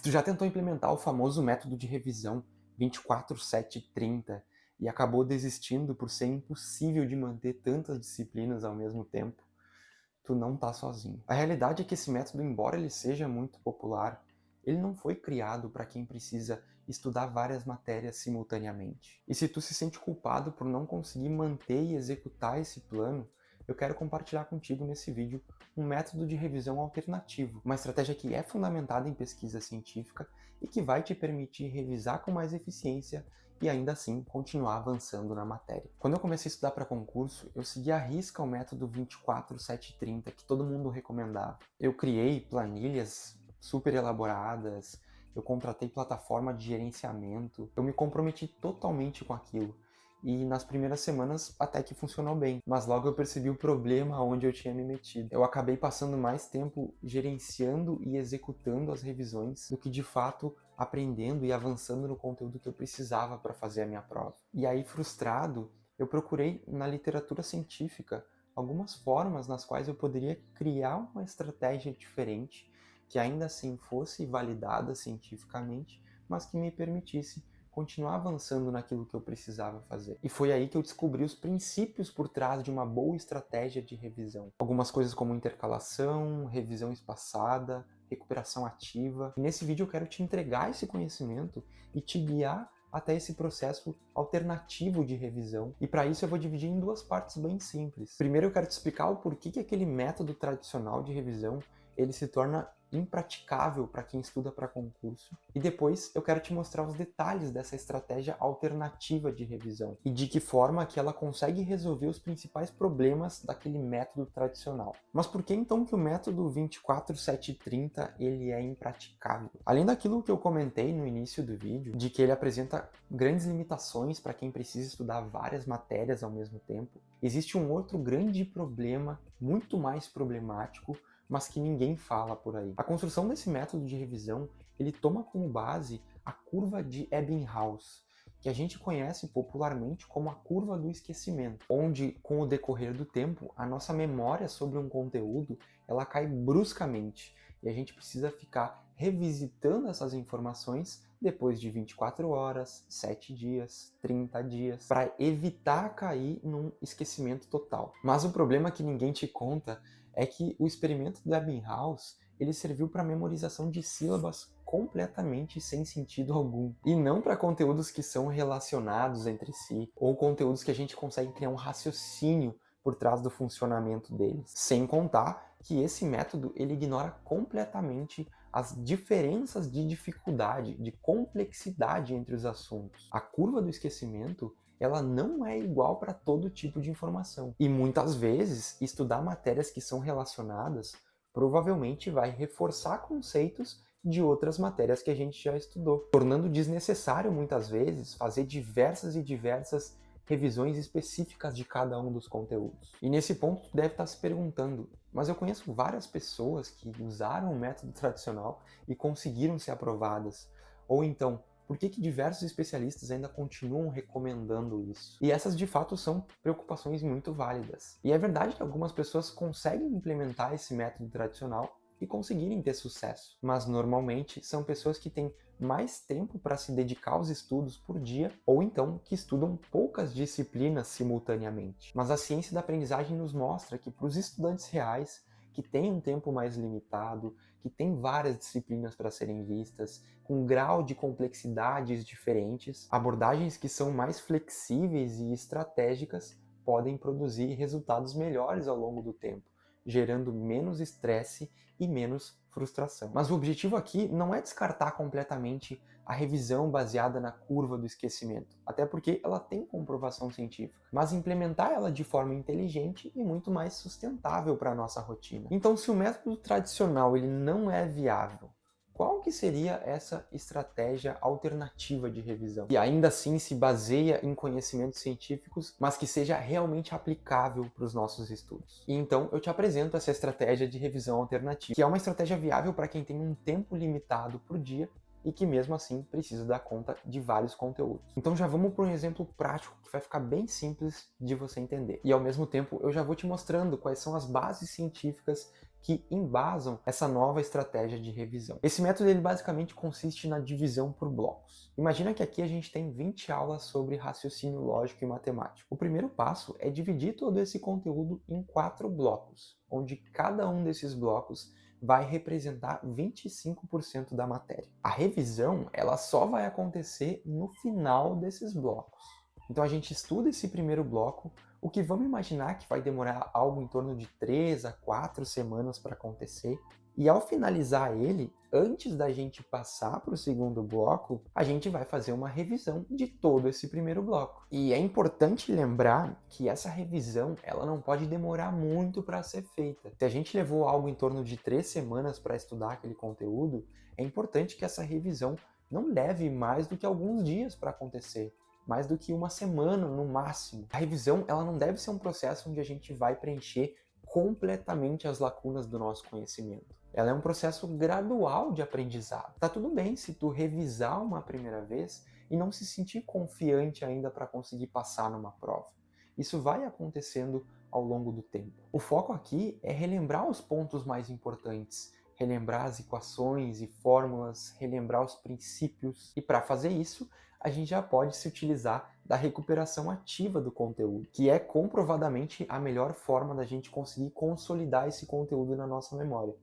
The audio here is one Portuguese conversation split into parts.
Tu já tentou implementar o famoso método de revisão 24/7/30 e acabou desistindo por ser impossível de manter tantas disciplinas ao mesmo tempo? Tu não tá sozinho. A realidade é que esse método, embora ele seja muito popular, ele não foi criado para quem precisa estudar várias matérias simultaneamente. E se tu se sente culpado por não conseguir manter e executar esse plano, eu quero compartilhar contigo nesse vídeo um método de revisão alternativo, uma estratégia que é fundamentada em pesquisa científica e que vai te permitir revisar com mais eficiência e ainda assim continuar avançando na matéria. Quando eu comecei a estudar para concurso, eu segui à risca o método 24/7/30 que todo mundo recomendava. Eu criei planilhas super elaboradas, eu contratei plataforma de gerenciamento, eu me comprometi totalmente com aquilo. E nas primeiras semanas até que funcionou bem, mas logo eu percebi o problema onde eu tinha me metido. Eu acabei passando mais tempo gerenciando e executando as revisões do que de fato aprendendo e avançando no conteúdo que eu precisava para fazer a minha prova. E aí, frustrado, eu procurei na literatura científica algumas formas nas quais eu poderia criar uma estratégia diferente, que ainda assim fosse validada cientificamente, mas que me permitisse continuar avançando naquilo que eu precisava fazer. E foi aí que eu descobri os princípios por trás de uma boa estratégia de revisão. Algumas coisas como intercalação, revisão espaçada, recuperação ativa. E nesse vídeo eu quero te entregar esse conhecimento e te guiar até esse processo alternativo de revisão. E para isso eu vou dividir em duas partes bem simples. Primeiro eu quero te explicar o porquê que aquele método tradicional de revisão ele se torna impraticável para quem estuda para concurso. E depois eu quero te mostrar os detalhes dessa estratégia alternativa de revisão e de que forma que ela consegue resolver os principais problemas daquele método tradicional. Mas por que então que o método 24/7/30 ele é impraticável? Além daquilo que eu comentei no início do vídeo, de que ele apresenta grandes limitações para quem precisa estudar várias matérias ao mesmo tempo, existe um outro grande problema, muito mais problemático, mas que ninguém fala por aí. A construção desse método de revisão, ele toma como base a curva de Ebbinghaus, que a gente conhece popularmente como a curva do esquecimento, onde, com o decorrer do tempo, a nossa memória sobre um conteúdo, ela cai bruscamente, e a gente precisa ficar revisitando essas informações depois de 24 horas, 7 dias, 30 dias, para evitar cair num esquecimento total. Mas o problema que ninguém te conta é que o experimento do Ebbinghaus ele serviu para memorização de sílabas completamente sem sentido algum, e não para conteúdos que são relacionados entre si, ou conteúdos que a gente consegue criar um raciocínio por trás do funcionamento deles. Sem contar que esse método ele ignora completamente as diferenças de dificuldade, de complexidade entre os assuntos. A curva do esquecimento ela não é igual para todo tipo de informação. E muitas vezes, estudar matérias que são relacionadas provavelmente vai reforçar conceitos de outras matérias que a gente já estudou, tornando desnecessário muitas vezes fazer diversas e diversas revisões específicas de cada um dos conteúdos. E nesse ponto tu deve estar se perguntando, mas eu conheço várias pessoas que usaram o método tradicional e conseguiram ser aprovadas. Ou então, por que diversos especialistas ainda continuam recomendando isso? E essas de fato são preocupações muito válidas. E é verdade que algumas pessoas conseguem implementar esse método tradicional e conseguirem ter sucesso, mas normalmente são pessoas que têm mais tempo para se dedicar aos estudos por dia, ou então que estudam poucas disciplinas simultaneamente. Mas a ciência da aprendizagem nos mostra que para os estudantes reais, que têm um tempo mais limitado, que têm várias disciplinas para serem vistas, com grau de complexidades diferentes, abordagens que são mais flexíveis e estratégicas podem produzir resultados melhores ao longo do tempo, gerando menos estresse e menos frustração. Mas o objetivo aqui não é descartar completamente a revisão baseada na curva do esquecimento, até porque ela tem comprovação científica, mas implementar ela de forma inteligente e muito mais sustentável para a nossa rotina. Então, se o método tradicional ele não é viável, qual que seria essa estratégia alternativa de revisão? E ainda assim se baseia em conhecimentos científicos, mas que seja realmente aplicável para os nossos estudos. E então eu te apresento essa estratégia de revisão alternativa, que é uma estratégia viável para quem tem um tempo limitado por dia e que mesmo assim precisa dar conta de vários conteúdos. Então já vamos para um exemplo prático que vai ficar bem simples de você entender. E ao mesmo tempo eu já vou te mostrando quais são as bases científicas que embasam essa nova estratégia de revisão. Esse método ele basicamente consiste na divisão por blocos. Imagina que aqui a gente tem 20 aulas sobre raciocínio lógico e matemático. O primeiro passo é dividir todo esse conteúdo em 4 blocos, onde cada um desses blocos vai representar 25% da matéria. A revisão ela só vai acontecer no final desses blocos. Então a gente estuda esse primeiro bloco, o que vamos imaginar que vai demorar algo em torno de 3 a 4 semanas para acontecer. E ao finalizar ele, antes da gente passar para o segundo bloco, a gente vai fazer uma revisão de todo esse primeiro bloco. E é importante lembrar que essa revisão ela não pode demorar muito para ser feita. Se a gente levou algo em torno de 3 semanas para estudar aquele conteúdo, é importante que essa revisão não leve mais do que alguns dias para acontecer. Mais do que uma semana no máximo. A revisão ela não deve ser um processo onde a gente vai preencher completamente as lacunas do nosso conhecimento. Ela é um processo gradual de aprendizado. Tá tudo bem se tu revisar uma primeira vez e não se sentir confiante ainda para conseguir passar numa prova. Isso vai acontecendo ao longo do tempo. O foco aqui é relembrar os pontos mais importantes, relembrar as equações e fórmulas, relembrar os princípios. E para fazer isso, a gente já pode se utilizar da recuperação ativa do conteúdo, que é comprovadamente a melhor forma da gente conseguir consolidar esse conteúdo na nossa memória.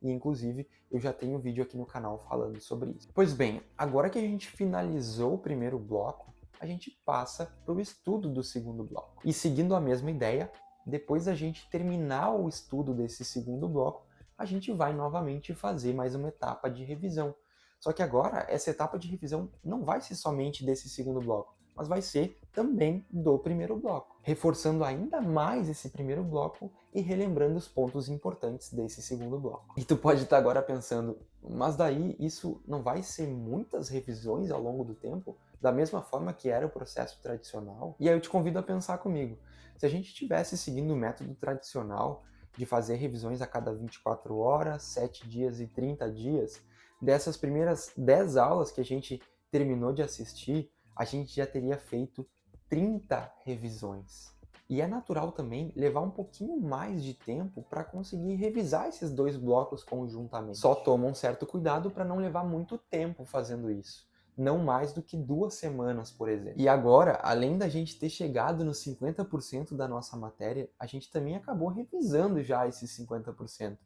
E inclusive, eu já tenho um vídeo aqui no canal falando sobre isso. Pois bem, agora que a gente finalizou o primeiro bloco, a gente passa para o estudo do segundo bloco. E seguindo a mesma ideia, depois da gente terminar o estudo desse segundo bloco, a gente vai novamente fazer mais uma etapa de revisão. Só que agora, essa etapa de revisão não vai ser somente desse segundo bloco, mas vai ser também do primeiro bloco, reforçando ainda mais esse primeiro bloco e relembrando os pontos importantes desse segundo bloco. E tu pode estar agora pensando, mas daí isso não vai ser muitas revisões ao longo do tempo, da mesma forma que era o processo tradicional? E aí eu te convido a pensar comigo. Se a gente estivesse seguindo o método tradicional de fazer revisões a cada 24 horas, 7 dias e 30 dias, dessas primeiras 10 aulas que a gente terminou de assistir, a gente já teria feito 30 revisões. E é natural também levar um pouquinho mais de tempo para conseguir revisar esses 2 blocos conjuntamente. Só toma um certo cuidado para não levar muito tempo fazendo isso. Não mais do que 2 semanas, por exemplo. E agora, além da gente ter chegado nos 50% da nossa matéria, a gente também acabou revisando já esses 50%.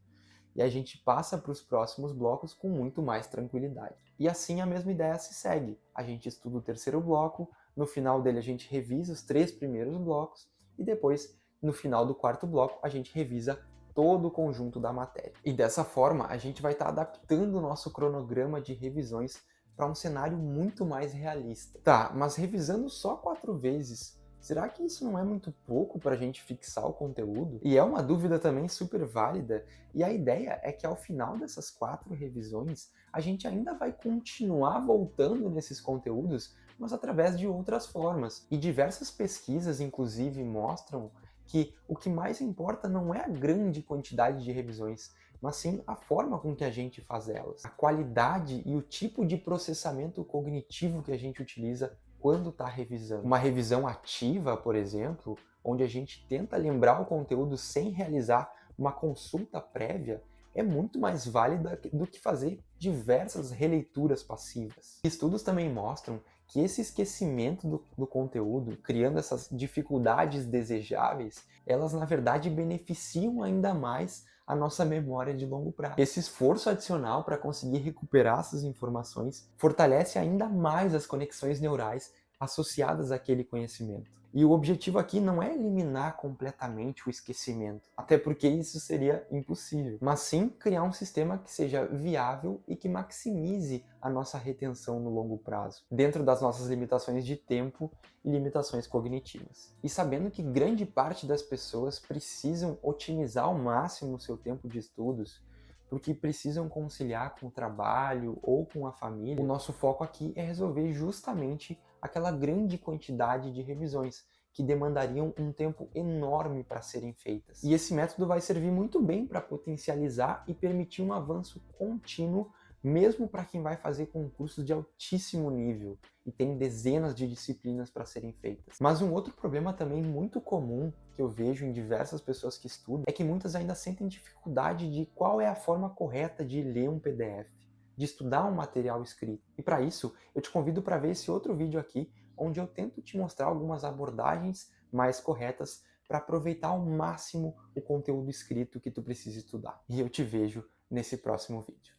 E a gente passa para os próximos blocos com muito mais tranquilidade. E assim a mesma ideia se segue. A gente estuda o terceiro bloco, no final dele a gente revisa os 3 primeiros blocos, e depois, no final do quarto bloco, a gente revisa todo o conjunto da matéria. E dessa forma, a gente vai estar adaptando o nosso cronograma de revisões para um cenário muito mais realista. Tá, mas revisando só 4 vezes, será que isso não é muito pouco para a gente fixar o conteúdo? E é uma dúvida também super válida, e a ideia é que ao final dessas 4 revisões, a gente ainda vai continuar voltando nesses conteúdos, mas através de outras formas. E diversas pesquisas, inclusive, mostram que o que mais importa não é a grande quantidade de revisões, mas sim a forma com que a gente faz elas, a qualidade e o tipo de processamento cognitivo que a gente utiliza quando está revisando. Uma revisão ativa, por exemplo, onde a gente tenta lembrar o conteúdo sem realizar uma consulta prévia, é muito mais válida do que fazer diversas releituras passivas. Estudos também mostram que esse esquecimento do conteúdo, criando essas dificuldades desejáveis, elas na verdade beneficiam ainda mais a nossa memória de longo prazo. Esse esforço adicional para conseguir recuperar essas informações fortalece ainda mais as conexões neurais associadas àquele conhecimento. E o objetivo aqui não é eliminar completamente o esquecimento, até porque isso seria impossível, mas sim criar um sistema que seja viável e que maximize a nossa retenção no longo prazo, dentro das nossas limitações de tempo e limitações cognitivas. E sabendo que grande parte das pessoas precisam otimizar ao máximo o seu tempo de estudos, porque precisam conciliar com o trabalho ou com a família, o nosso foco aqui é resolver justamente aquela grande quantidade de revisões que demandariam um tempo enorme para serem feitas. E esse método vai servir muito bem para potencializar e permitir um avanço contínuo mesmo para quem vai fazer concursos de altíssimo nível e tem dezenas de disciplinas para serem feitas. Mas um outro problema também muito comum que eu vejo em diversas pessoas que estudam é que muitas ainda sentem dificuldade de qual é a forma correta de ler um PDF, de estudar um material escrito. E para isso, eu te convido para ver esse outro vídeo aqui, onde eu tento te mostrar algumas abordagens mais corretas para aproveitar ao máximo o conteúdo escrito que tu precisa estudar. E eu te vejo nesse próximo vídeo.